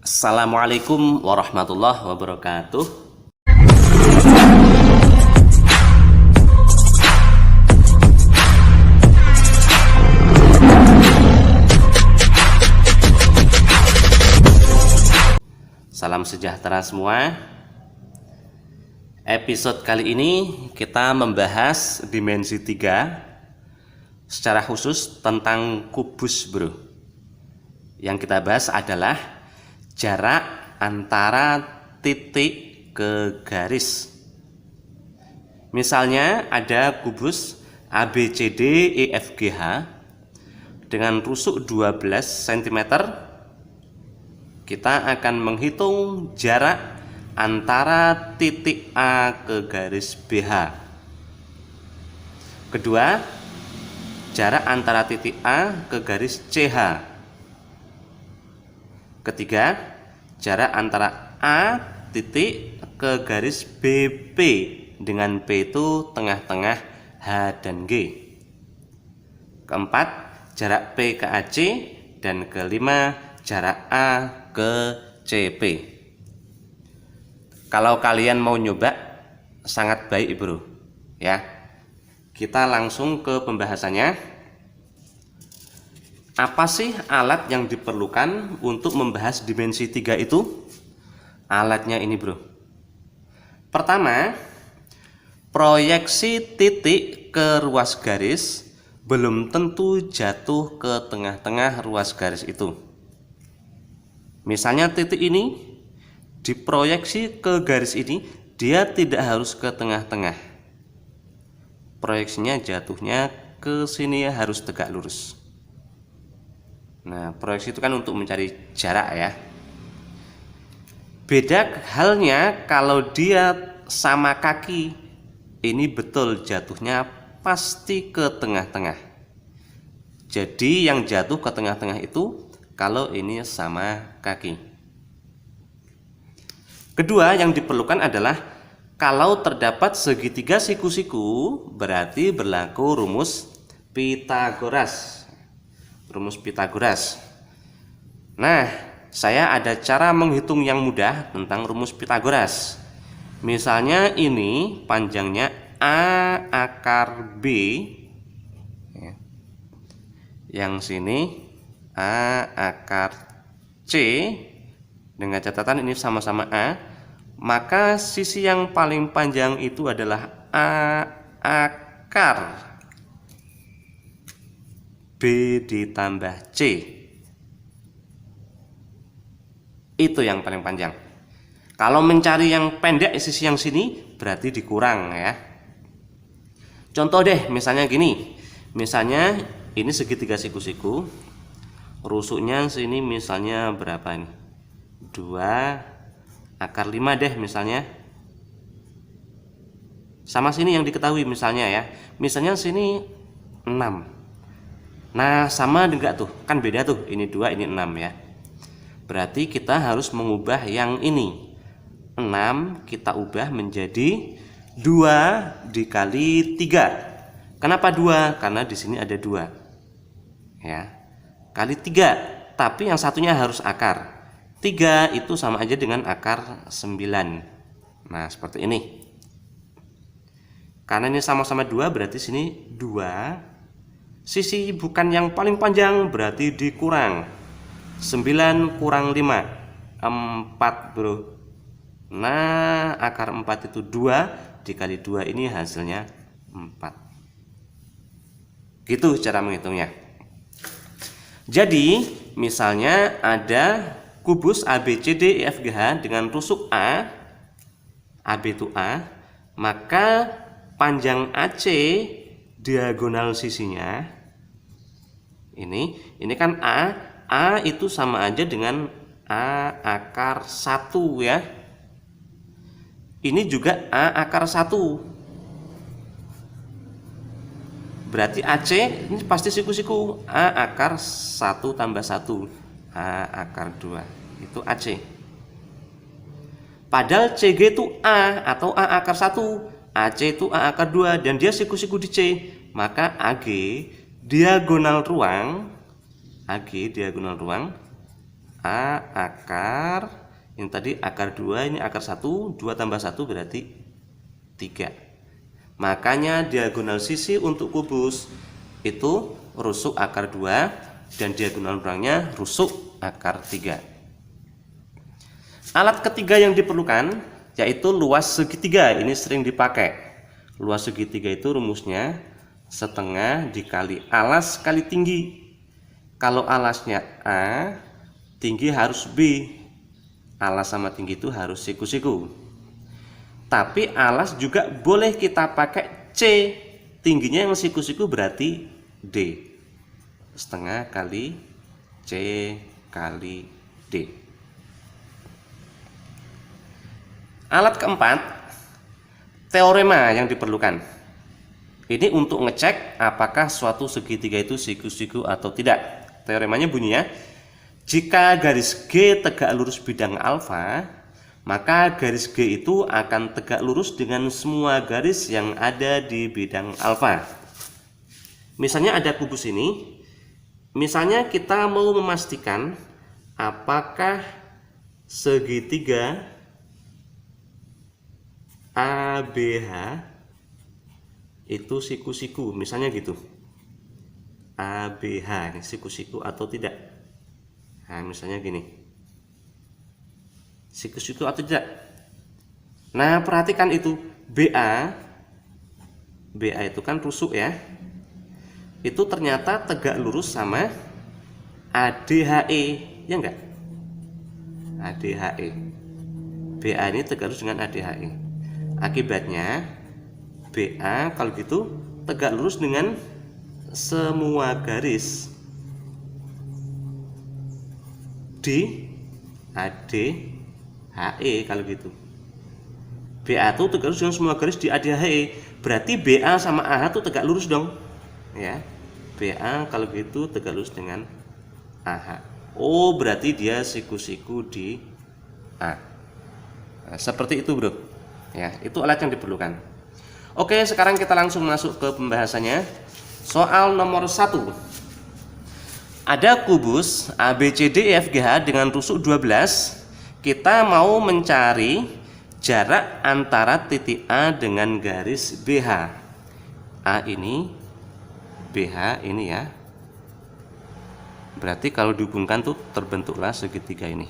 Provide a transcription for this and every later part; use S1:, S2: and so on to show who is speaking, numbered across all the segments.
S1: Assalamualaikum warahmatullahi wabarakatuh. Salam sejahtera semua. Episode kali ini kita membahas dimensi 3, secara khusus tentang kubus, bro. Yang kita bahas adalah jarak antara titik ke garis. Misalnya ada kubus ABCDEFGH dengan rusuk 12 cm. Kita akan menghitung jarak antara titik A ke garis BH. Kedua, jarak antara titik A ke garis CH. Ketiga, jarak antara A titik ke garis BP dengan P itu tengah-tengah H dan G. Keempat, jarak P ke AC. Dan kelima, jarak A ke CP. Kalau kalian mau nyoba, sangat baik, bro. Ya, kita langsung ke pembahasannya. Apa sih alat yang diperlukan untuk membahas dimensi 3 itu? Alatnya ini, bro. Pertama, proyeksi titik ke ruas garis belum tentu jatuh ke tengah-tengah ruas garis itu. Misalnya titik ini diproyeksi ke garis ini, dia tidak harus ke tengah-tengah. Proyeksinya jatuhnya ke sini, harus tegak lurus. Nah, proyeksi itu kan untuk mencari jarak ya. Beda halnya kalau dia sama kaki, ini betul jatuhnya pasti ke tengah-tengah. Jadi yang jatuh ke tengah-tengah itu kalau ini sama kaki. Kedua yang diperlukan adalah kalau terdapat segitiga siku-siku, berarti berlaku rumus Pitagoras. Rumus Pitagoras. Nah, saya ada cara menghitung yang mudah tentang rumus Pitagoras. Misalnya ini panjangnya A akar B, yang sini A akar C, dengan catatan ini sama-sama A, maka sisi yang paling panjang itu adalah A akar B ditambah C. Itu yang paling panjang. Kalau mencari yang pendek sisi yang sini berarti dikurang ya. Contoh deh, misalnya gini. Misalnya ini segitiga siku-siku. Rusuknya sini misalnya berapa ini? 2 akar 5 deh misalnya. Sama sini yang diketahui misalnya ya. Misalnya sini 6. Nah, sama enggak tuh? Kan beda tuh. Ini 2, ini 6 ya. Berarti kita harus mengubah yang ini. 6 kita ubah menjadi 2 dikali 3. Kenapa 2? Karena di sini ada 2. Ya. Kali 3, tapi yang satunya harus akar. 3 itu sama aja dengan akar 9. Nah, seperti ini. Karena ini sama-sama 2, berarti sini 2. Sisi bukan yang paling panjang, berarti dikurang. 9 kurang 5, 4, bro. Nah, akar 4 itu 2, dikali 2 ini hasilnya 4. Gitu cara menghitungnya. Jadi, misalnya ada kubus ABCDEFGH dengan rusuk A, AB itu A, maka panjang AC diagonal sisinya ini kan A itu sama aja dengan A akar 1 ya. Ini juga A akar 1. Berarti AC ini pasti siku-siku. A akar 1 tambah 1, A akar 2, itu AC. Padahal CG itu A atau A akar 1, AC itu A akar 2, dan dia siku-siku di C. Maka AG diagonal ruang A akar, ini tadi akar 2, ini akar 1, 2 tambah 1 berarti 3. Makanya diagonal sisi untuk kubus itu rusuk akar 2 dan diagonal belakangnya rusuk akar 3. Alat ketiga yang diperlukan yaitu luas segitiga. Ini sering dipakai. Luas segitiga itu rumusnya setengah dikali alas kali tinggi. Kalau alasnya A, tinggi harus B. Alas sama tinggi itu harus siku-siku. Tapi alas juga boleh kita pakai C. Tingginya yang siku-siku berarti D. Setengah kali C kali D. Alat keempat, teorema yang diperlukan. Ini untuk ngecek apakah suatu segitiga itu siku-siku atau tidak. Teoremanya bunyinya, jika garis G tegak lurus bidang alfa, maka garis G itu akan tegak lurus dengan semua garis yang ada di bidang alfa. Misalnya ada kubus ini. Misalnya kita mau memastikan apakah segitiga ABH itu siku-siku, misalnya gitu. ABH ini siku-siku atau tidak. Nah, misalnya gini. Siku-siku atau tidak. Nah, perhatikan itu BA itu kan rusuk ya. Itu ternyata tegak lurus sama ADHE, ya enggak? ADHE. BA ini tegak lurus dengan ADHE. Akibatnya BA kalau gitu tegak lurus dengan semua garis di ADHE kalau gitu. BA itu tegak lurus dengan semua garis di ADHE. Berarti BA sama AH itu tegak lurus dong. Ya. BA kalau gitu tegak lurus dengan AH. Oh, berarti dia siku-siku di A. Nah, seperti itu, Bro. Ya, itu alat yang diperlukan. Oke, sekarang kita langsung masuk ke pembahasannya. Soal nomor 1. Ada kubus ABCDEFGH dengan rusuk 12. Kita mau mencari jarak antara titik A dengan garis BH. A ini, BH ini ya. Berarti kalau dihubungkan tuh terbentuklah segitiga ini.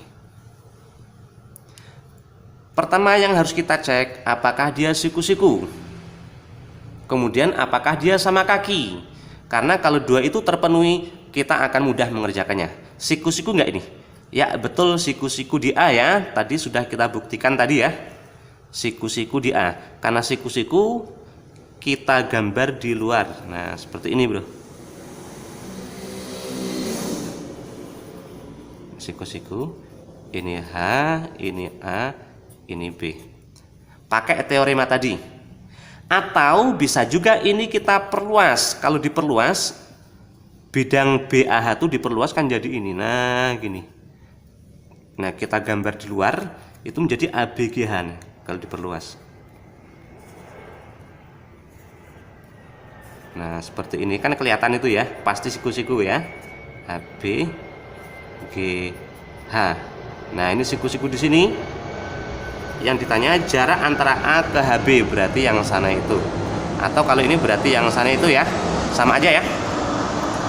S1: Pertama yang harus kita cek, apakah dia siku-siku. Kemudian apakah dia sama kaki. Karena kalau dua itu terpenuhi, kita akan mudah mengerjakannya. Siku-siku enggak ini? Ya betul, siku-siku di A ya. Tadi sudah kita buktikan tadi ya. Siku-siku di A. Karena siku-siku kita gambar di luar. Nah seperti ini, Bro. Siku-siku. Ini H, ini A, ini B. Pakai teorema tadi. Atau bisa juga ini kita perluas. Kalau diperluas, bidang BAH itu diperluas kan jadi ini. Nah gini. Nah kita gambar di luar, itu menjadi ABGH nih, kalau diperluas. Nah seperti ini kan kelihatan itu ya, pasti siku-siku ya. ABGH. Nah ini siku-siku di sini. Yang ditanya jarak antara A ke HB, berarti yang sana itu. Atau kalau ini berarti yang sana itu ya. Sama aja ya.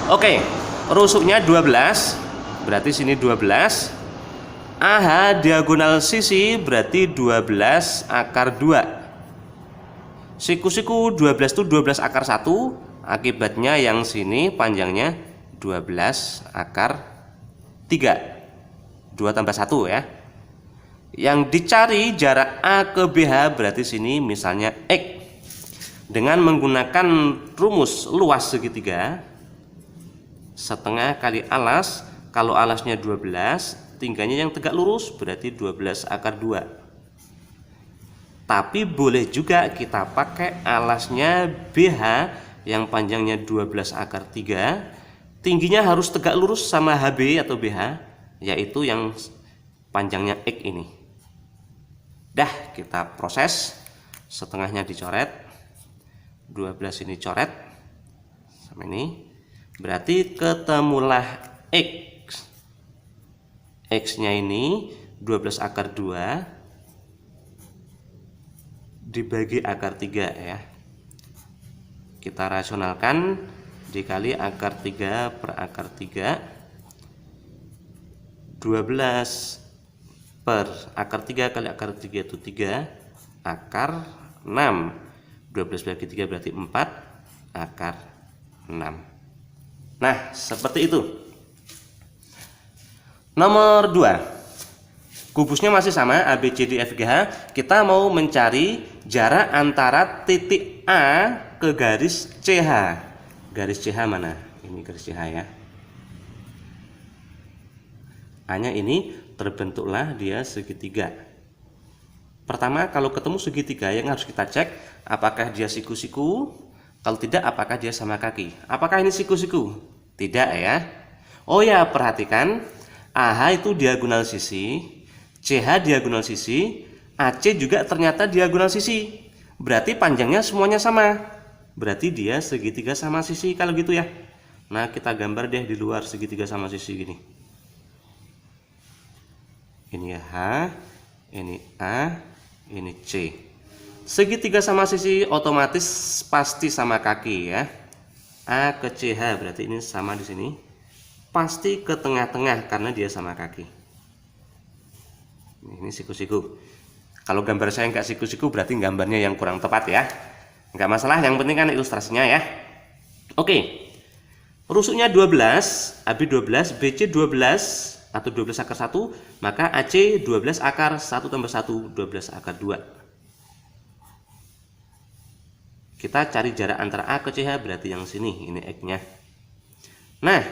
S1: Oke, rusuknya 12. Berarti sini 12. AH diagonal sisi berarti 12 akar 2. Siku-siku 12 itu 12 akar 1. Akibatnya yang sini panjangnya 12 akar 3. 2 tambah 1 ya. Yang dicari jarak A ke BH berarti sini misalnya X. Dengan menggunakan rumus luas segitiga, setengah kali alas. Kalau alasnya 12, tingginya yang tegak lurus berarti 12 akar 2. Tapi boleh juga kita pakai alasnya BH yang panjangnya 12 akar 3. Tingginya harus tegak lurus sama HB atau BH, yaitu yang panjangnya X ini. Dah kita proses. Setengahnya dicoret, 12 ini coret sama ini. Berarti ketemulah X. X-nya ini 12 akar 2 dibagi akar 3 ya. Kita rasionalkan, dikali akar 3 per akar 3, 12 per akar 3 kali akar 3 itu 3 akar 6. 12 bagi 3 berarti 4 akar 6. Nah, seperti itu. Nomor 2. Kubusnya masih sama, A, B, C, D, F, G, H. Kita mau mencari jarak antara titik A ke garis CH. Garis CH mana? Ini garis CH ya. A-nya ini terbentuklah dia segitiga. Pertama, kalau ketemu segitiga yang harus kita cek apakah dia siku-siku. Kalau tidak, apakah dia sama kaki. Apakah ini siku-siku? Tidak ya. Oh ya, perhatikan, AH itu diagonal sisi, CH diagonal sisi, AC juga ternyata diagonal sisi. Berarti panjangnya semuanya sama. Berarti dia segitiga sama sisi kalau gitu ya. Nah, kita gambar deh di luar segitiga sama sisi gini. Ini H, ini A, ini C. Segitiga sama sisi otomatis pasti sama kaki ya. A ke CH berarti ini sama di sini. Pasti ke tengah-tengah karena dia sama kaki. Ini siku-siku. Kalau gambar saya nggak siku-siku berarti gambarnya yang kurang tepat ya. Nggak masalah, yang penting kan ilustrasinya ya. Oke. Rusuknya 12, AB 12, BC 12 atau 12 akar 1, maka AC 12 akar 1 tambah 1, 12 akar 2. Kita cari jarak antara A ke CH berarti yang sini, ini X-nya. Nah,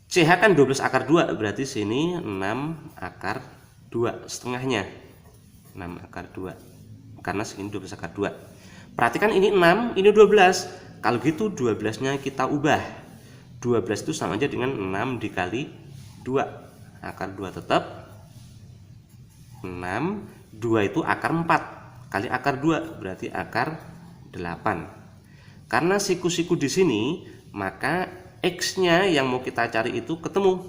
S1: CH kan 12 akar 2, berarti sini 6 akar 2, setengahnya 6 akar 2, karena segini 12 akar 2. Perhatikan ini 6, ini 12. Kalau gitu 12 nya kita ubah. 12 itu sama aja dengan 6 dikali 2, akar 2 tetap 6, 2 itu akar 4 kali akar 2 berarti akar 8. Karena siku-siku di sini, maka X-nya yang mau kita cari itu ketemu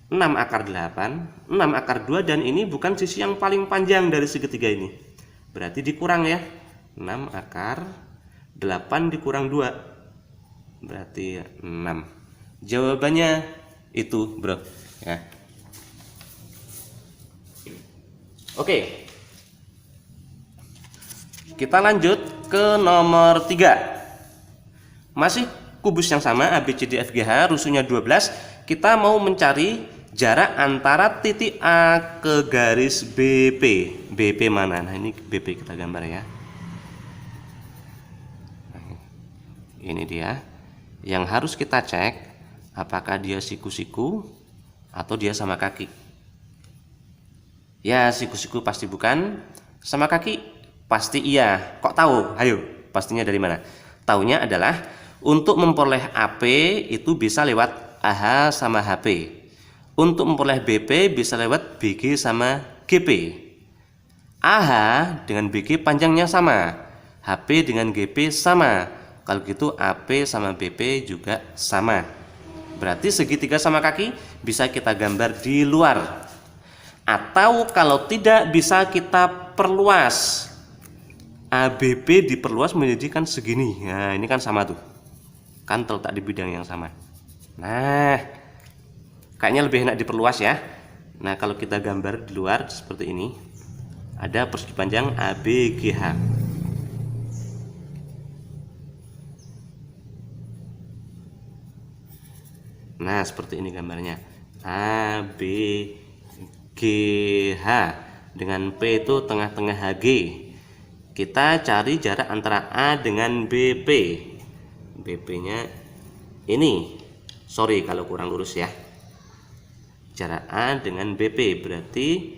S1: 6 akar 8, 6 akar 2, dan ini bukan sisi yang paling panjang dari segitiga ini. Berarti dikurang ya. 6 akar 8 dikurang 2 berarti 6. Jawabannya itu, bro. Ya. Oke. Kita lanjut ke nomor 3. Masih kubus yang sama, ABCDFGH, rusuhnya 12. Kita mau mencari jarak antara titik A ke garis BP. BP mana? Nah, ini BP kita gambar ya. Ini dia. Yang harus kita cek apakah dia siku-siku atau dia sama kaki. Ya, siku-siku pasti bukan. Sama kaki pasti iya. Kok tahu? Ayo, pastinya dari mana? Taunya adalah untuk memperoleh AP itu bisa lewat AH sama HP. Untuk memperoleh BP bisa lewat BG sama GP. AH dengan BG panjangnya sama, HP dengan GP sama. Kalau gitu AP sama BP juga sama. Berarti segitiga sama kaki bisa kita gambar di luar. Atau kalau tidak bisa kita perluas. ABP diperluas menjadi kan segini. Nah, ini kan sama tuh. Kan terletak di bidang yang sama. Nah, kayaknya lebih enak diperluas ya. Nah, kalau kita gambar di luar seperti ini, ada persegi panjang ABGH. Nah, seperti ini gambarnya. ABGH dengan P itu tengah-tengah HG. Kita cari jarak antara A dengan BP. BP-nya ini. Sorry kalau kurang lurus ya. Jarak A dengan BP berarti,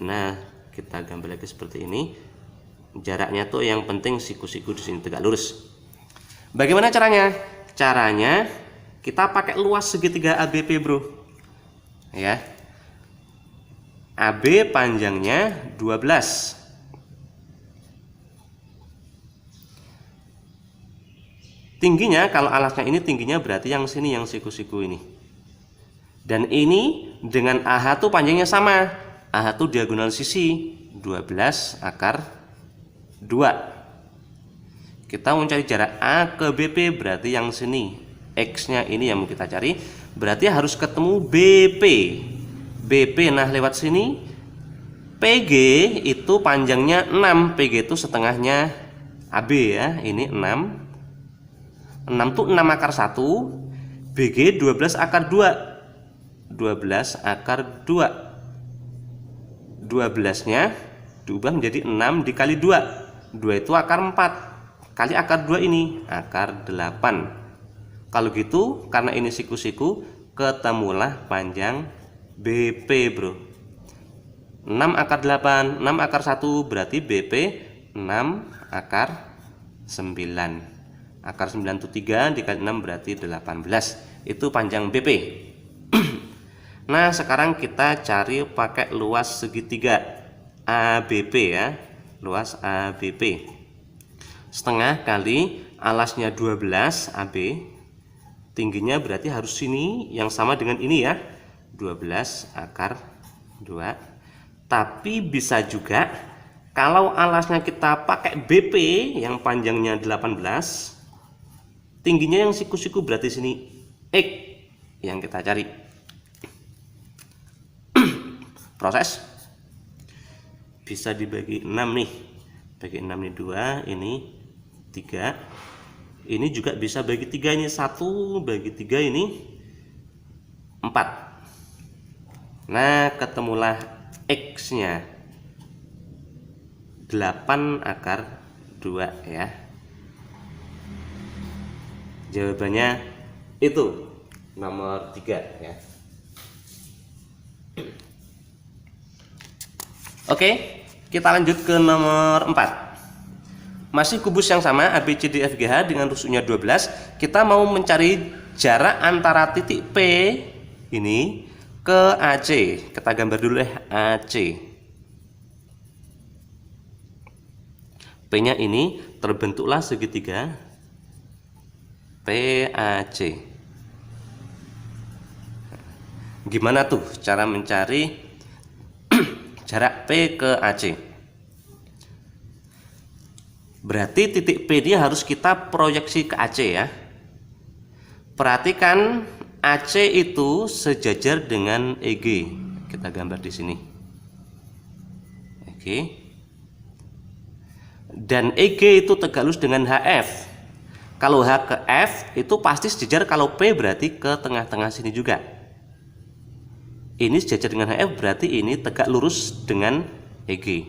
S1: nah, kita gambar lagi seperti ini. Jaraknya tuh yang penting siku-siku di sini tegak lurus. Bagaimana caranya? Caranya kita pakai luas segitiga ABP, bro. Ya. AB panjangnya 12. Tingginya, kalau alasnya ini tingginya berarti yang sini yang siku-siku ini. Dan ini dengan AH tuh panjangnya sama. AH tuh diagonal sisi 12 akar 2. Kita mau cari jarak A ke BP, berarti yang sini X-nya ini yang mau kita cari. Berarti harus ketemu BP. BP nah lewat sini. PG itu panjangnya 6. PG itu setengahnya AB ya. Ini 6. 6 tuh 6 akar 1. BG 12 akar 2. 12 akar 2. 12-nya diubah menjadi 6 dikali 2. 2 itu akar 4. Kali akar 2 ini akar 8. Kalau gitu karena ini siku-siku, ketemulah panjang BP, bro. 6 akar 8, 6 akar 1 berarti BP 6 akar 9. Akar 9 itu 3 dikali 6 berarti 18. Itu panjang BP. Nah, sekarang kita cari pakai luas segitiga ABP ya. Luas ABP. Setengah kali alasnya 12 AB. Tingginya berarti harus sini yang sama dengan ini ya. 12 akar 2. Tapi bisa juga kalau alasnya kita pakai BP yang panjangnya 18, tingginya yang siku-siku berarti sini X yang kita cari. Proses bisa dibagi 6 nih. Bagi 6 nih 2, ini 3. Ini juga bisa bagi 3, ini 1, bagi 3 ini 4. Nah, ketemulah X-nya 8 akar 2 ya. Jawabannya itu nomor 3 ya. Oke, kita lanjut ke nomor 4. Masih kubus yang sama ABCDFGH dengan rusuknya 12. Kita mau mencari jarak antara titik P ini ke AC. Kita gambar dulu AC. P-nya ini terbentuklah segitiga PAC. Gimana tuh cara mencari jarak P ke AC? Berarti titik P dia harus kita proyeksi ke AC ya. Perhatikan AC itu sejajar dengan EG. Kita gambar di sini. Oke. Dan EG itu tegak lurus dengan HF. Kalau H ke F itu pasti sejajar, kalau P berarti ke tengah-tengah sini juga. Ini sejajar dengan HF berarti ini tegak lurus dengan EG.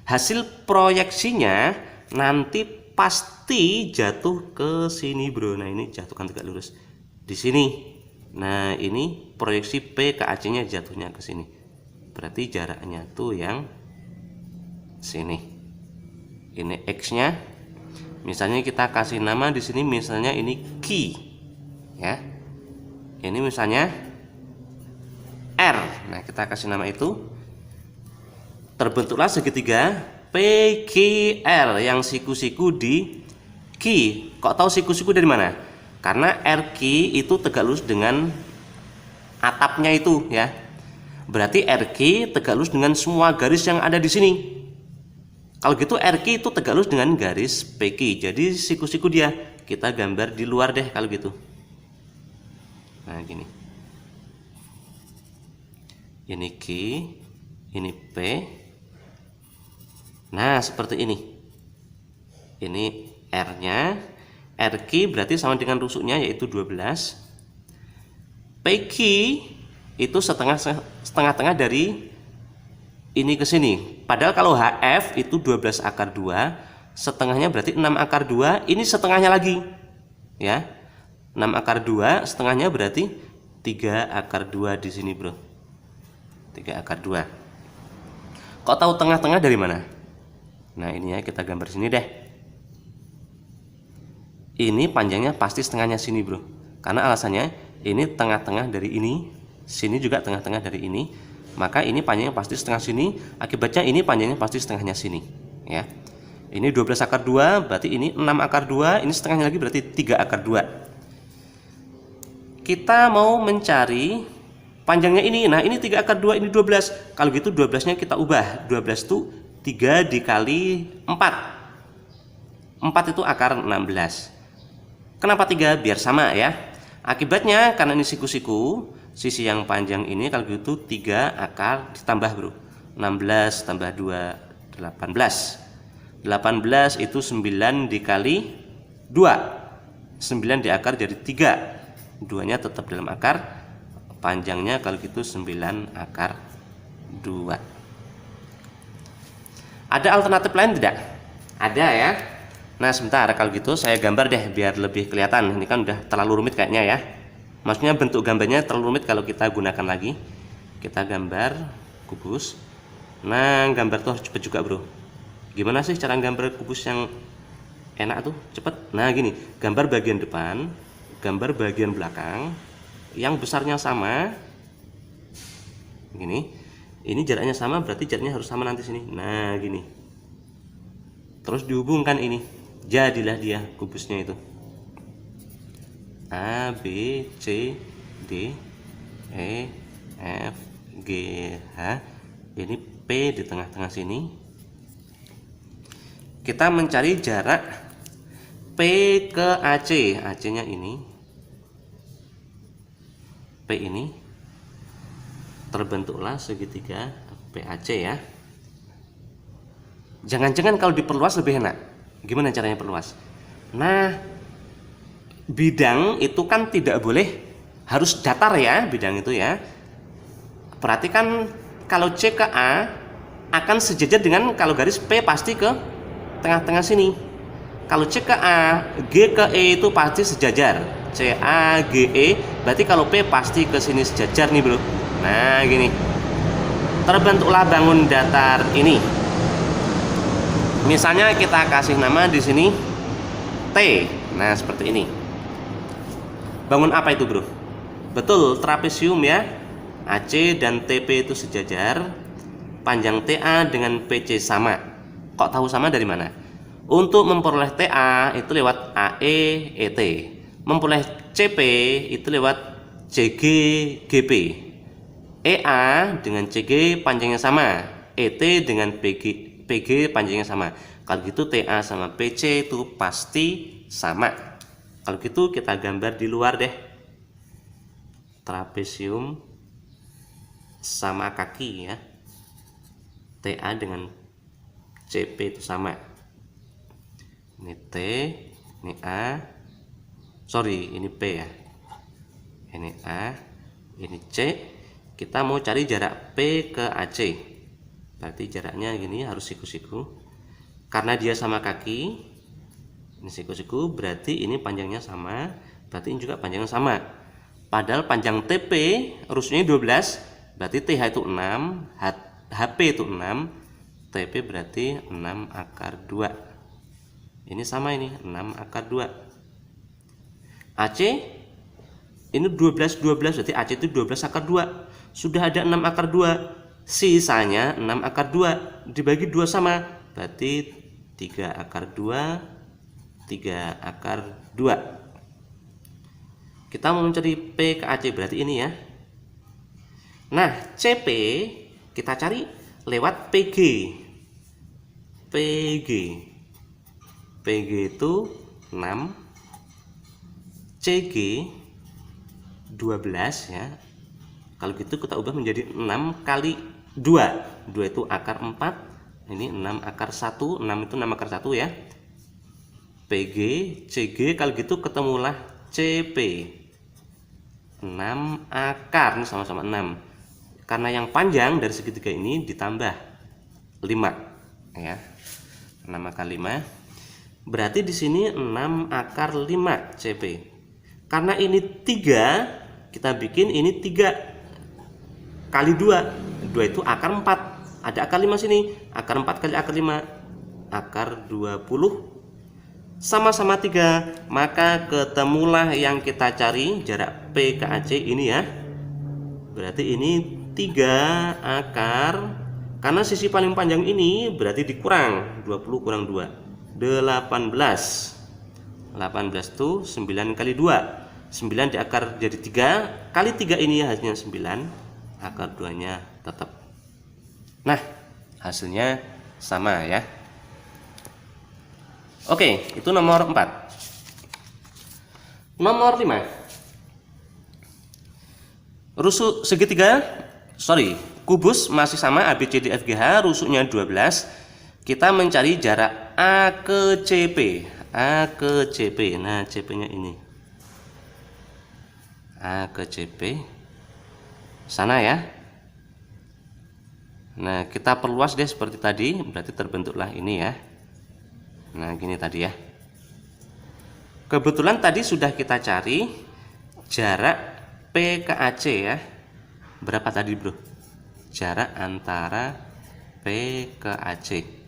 S1: Hasil proyeksinya nanti pasti jatuh ke sini, bro. Nah, ini jatuhkan tegak lurus di sini. Nah, ini proyeksi P ke AC-nya jatuhnya ke sini. Berarti jaraknya tuh yang sini. Ini X-nya. Misalnya kita kasih nama di sini, misalnya ini Q ya. Ini misalnya R. Nah, kita kasih nama itu. Terbentuklah segitiga PQR yang siku-siku di Q. Kok tahu siku-siku dari mana? Karena RQ itu tegak lurus dengan atapnya itu ya. Berarti RQ tegak lurus dengan semua garis yang ada di sini. Kalau gitu RQ itu tegak lurus dengan garis PQ. Jadi siku-siku dia kita gambar di luar deh kalau gitu. Nah, gini. Ini Q, ini P. Nah, seperti ini. Ini R-nya. RQ berarti sama dengan rusuknya yaitu 12. PQ itu setengah-tengah dari ini ke sini. Padahal kalau HF itu 12 akar 2, setengahnya berarti 6 akar 2, ini setengahnya lagi. Ya. 6 akar 2, setengahnya berarti 3 akar 2 di sini, bro. 3 akar 2. Kok tahu tengah-tengah dari mana? Nah, ini ya kita gambar sini deh. Ini panjangnya pasti setengahnya sini, bro. Karena alasannya ini tengah-tengah dari ini, sini juga tengah-tengah dari ini. Maka ini panjangnya pasti setengah sini. Akibatnya ini panjangnya pasti setengahnya sini, ya. Ini 12 akar 2, berarti ini 6 akar 2, ini setengahnya lagi berarti 3 akar 2. Kita mau mencari panjangnya ini. Nah, ini 3 akar 2, ini 12. Kalau gitu 12-nya kita ubah. 12 itu 3 dikali 4. 4 itu akar 16. Kenapa 3? Biar sama ya. Akibatnya karena ini siku-siku, sisi yang panjang ini kalau gitu 3 akar ditambah bro. 16 tambah 2, 18. 18 itu 9 dikali 2. 9 diakar jadi 3. 2-nya tetap dalam akar. Panjangnya kalau gitu 9 akar 2. Ada alternatif lain tidak? Ada ya. Nah sebentar, kalau gitu saya gambar deh biar lebih kelihatan. Ini kan udah terlalu rumit kayaknya ya. Maksudnya bentuk gambarnya terlalu rumit kalau kita gunakan lagi. Kita gambar kubus. Nah gambar tuh cepet juga bro. Gimana sih cara gambar kubus yang enak tuh? Cepet. Nah gini, gambar bagian depan, gambar bagian belakang, yang besarnya sama. Gini, ini jaraknya sama, berarti jaraknya harus sama nanti sini. Nah gini, terus dihubungkan ini, jadilah dia kubusnya itu. A, B, C, D, E, F, G, H. Ini P di tengah-tengah sini. Kita mencari jarak P ke AC. AC-nya ini. P ini. Terbentuklah segitiga PAC ya. Jangan-jangan kalau diperluas lebih enak. Gimana caranya perluas? Nah, bidang itu kan tidak boleh harus datar ya, bidang itu ya. Perhatikan kalau C ke A akan sejajar dengan kalau garis P pasti ke tengah-tengah sini. Kalau C ke A, G ke E itu pasti sejajar. C A G E, berarti kalau P pasti ke sini sejajar nih, bro. Nah, gini. Terbentuklah bangun datar ini. Misalnya kita kasih nama di sini T. Nah, seperti ini. Bangun apa itu, bro? Betul, trapesium ya. AC dan TP itu sejajar. Panjang TA dengan PC sama. Kok tahu sama dari mana? Untuk memperoleh TA itu lewat AE ET. Memperoleh CP itu lewat CG GP. EA dengan CG panjangnya sama. ET dengan PG panjangnya sama. Kalau gitu TA sama PC itu pasti sama. Kalau gitu kita gambar di luar deh. Trapesium sama kaki ya. TA dengan CP itu sama. Ini T, ini A. Sorry, ini P ya. Ini A, ini C. Kita mau cari jarak P ke AC. Berarti jaraknya gini, harus siku-siku. Karena dia sama kaki, ini siku-siku, berarti ini panjangnya sama. Berarti ini juga panjangnya sama. Padahal panjang TP rumusnya 12, berarti TH itu 6, HP itu 6, TP berarti 6 akar 2. Ini sama ini, 6 akar 2. AC ini 12 berarti AC itu 12 akar 2. Sudah ada 6 akar 2. Sisanya 6 akar 2 dibagi 2 sama, berarti 3 akar 2, 3 akar 2. Kita mau mencari P ke AC, berarti ini ya. Nah, CP kita cari lewat PG. PG itu 6, CG 12 ya. Kalau gitu kita ubah menjadi 6 kali 2. 2 itu akar 4. Ini 6 akar 1. 6 itu 6 akar 1 ya. PG, CG kalau gitu ketemulah CP. 6 akar, ini sama-sama 6. Karena yang panjang dari segitiga ini ditambah 5 ya. 6 akar 5. Berarti di sini 6 akar 5 CP. Karena ini 3, kita bikin ini 3 kali 2. 2 itu akar 4. Ada akar 5 sini. Akar 4 kali akar 5, akar 20. Sama-sama 3, maka ketemulah yang kita cari jarak P ke AC ini ya. Berarti ini 3 akar, karena sisi paling panjang ini berarti dikurang 20 kurang 2, 18. 18 itu 9 kali 2. 9 diakar jadi 3 kali 3 ini hasilnya 9, akar 2 nya tetap. Nah, hasilnya sama ya. Oke, itu nomor 4. Nomor 5. Rusuk segitiga, kubus masih sama A, B, C, D, F, G, H, rusuknya 12. Kita mencari jarak A ke CP. A ke CP. Nah, CP-nya ini. A ke CP. Sana ya. Nah, kita perluas deh seperti tadi, berarti terbentuklah ini ya. Nah, gini tadi ya. Kebetulan tadi sudah kita cari jarak P ke AC ya. Berapa tadi, Bro? Jarak antara P ke AC.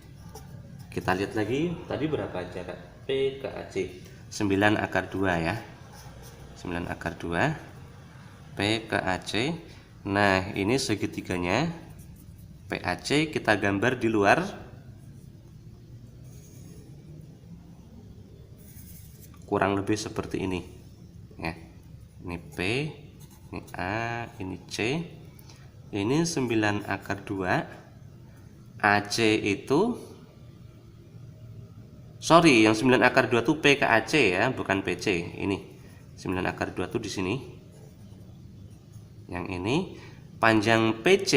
S1: Kita lihat lagi, tadi berapa jarak P ke AC? 9 akar 2 ya. 9 akar 2 P ke AC. Nah, ini segitiganya PAC kita gambar di luar. Kurang lebih seperti ini ya. Ini P, ini A, ini C. Ini 9 akar 2. AC itu yang 9 akar 2 itu P ke AC ya, bukan PC. Ini 9 akar 2 itu di sini. Yang ini panjang PC,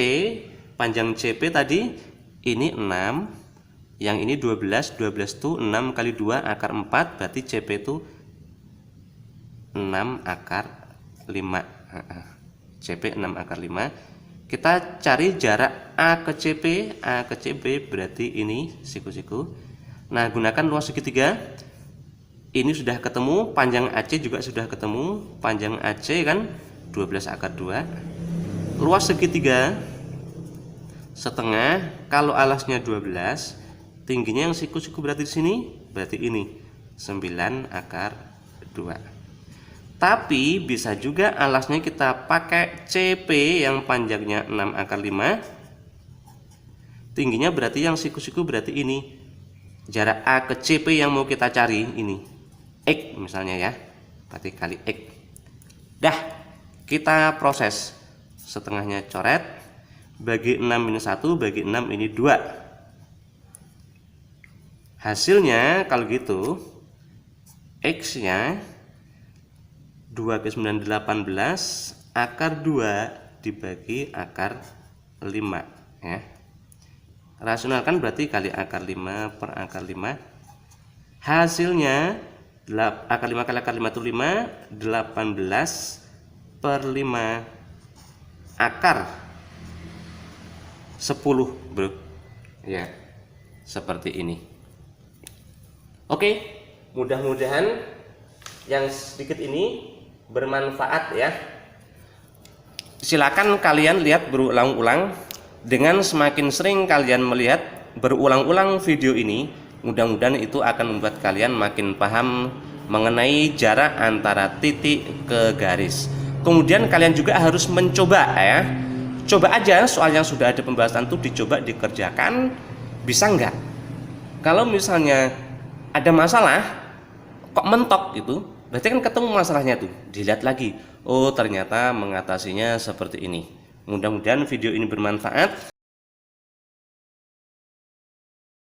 S1: panjang CP tadi ini 6. Yang ini 12 itu 6 kali 2 akar 4, berarti CP itu 6 akar 5. CP 6 akar 5. Kita cari jarak A ke CP. A ke CP berarti ini siku-siku. Nah, gunakan luas segitiga. Ini sudah ketemu, panjang AC juga sudah ketemu. Panjang AC kan 12 akar 2. Luas segitiga setengah, kalau alasnya 12, tingginya yang siku-siku berarti di sini, berarti ini 9 akar 2. Tapi bisa juga alasnya kita pakai CP yang panjangnya 6 akar 5. Tingginya berarti yang siku-siku berarti ini. Jarak A ke CP yang mau kita cari ini X misalnya ya, berarti kali X. Dah, kita proses. Setengahnya coret, bagi 6 ini 1, bagi 6 ini 2. Hasilnya kalau gitu X nya 2 ke 9 18 akar 2 dibagi akar 5 ya. Rasionalkan berarti kali akar 5 per akar 5. Hasilnya akar 5 kali akar 5 itu 5, 18 per 5 akar 10, Bro. Ya, seperti ini. Oke, mudah-mudahan yang sedikit ini bermanfaat ya. Silakan kalian lihat berulang-ulang. Dengan semakin sering kalian melihat berulang-ulang video ini, mudah-mudahan itu akan membuat kalian makin paham mengenai jarak antara titik ke garis. Kemudian kalian juga harus mencoba ya. Coba aja soal yang sudah ada pembahasan itu dicoba dikerjakan, bisa enggak? Kalau misalnya ada masalah kok mentok itu, berarti kan ketemu masalahnya tuh. Dilihat lagi, oh ternyata mengatasinya seperti ini. Mudah-mudahan video ini bermanfaat.